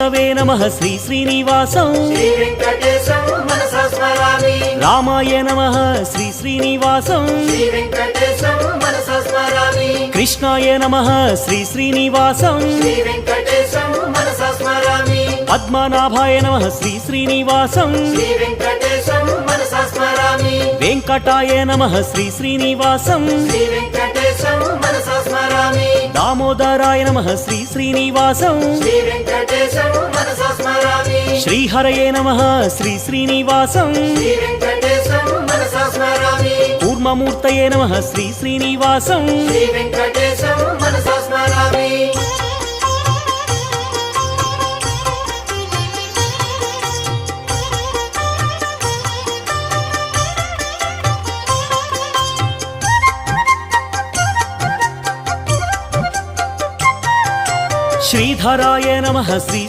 वे नमः श्री श्रीनिवासं श्री वेंकटेशं मनसा स्मरामि। रामाय नमः श्री श्रीनिवासं श्री वेंकटेशं मनसा स्मरामि। कृष्णाय नमः श्री श्रीनिवासं श्री वेंकटेशं मनसा स्मरामि। पद्मनाभाय नमः श्री श्रीनिवासं श्री वेंकटेशं मनसा स्मरामि। वेंकटाय नमः श्री श्रीनिवासं श्री वेंकटेशं मनसा स्मरामि। दामोदराय नमः श्री श्रीनिवासं श्री वेंकटेशं मनसा स्मरामि। श्रीहरये नमः श्री श्रीनिवासं श्री वेंकटेशं मनसा स्मरामि। कूर्ममूर्तये नमः श्री श्रीनिवासं श्री वेंकटेशं मनसा स्मरामि। श्रीधराय नमः श्री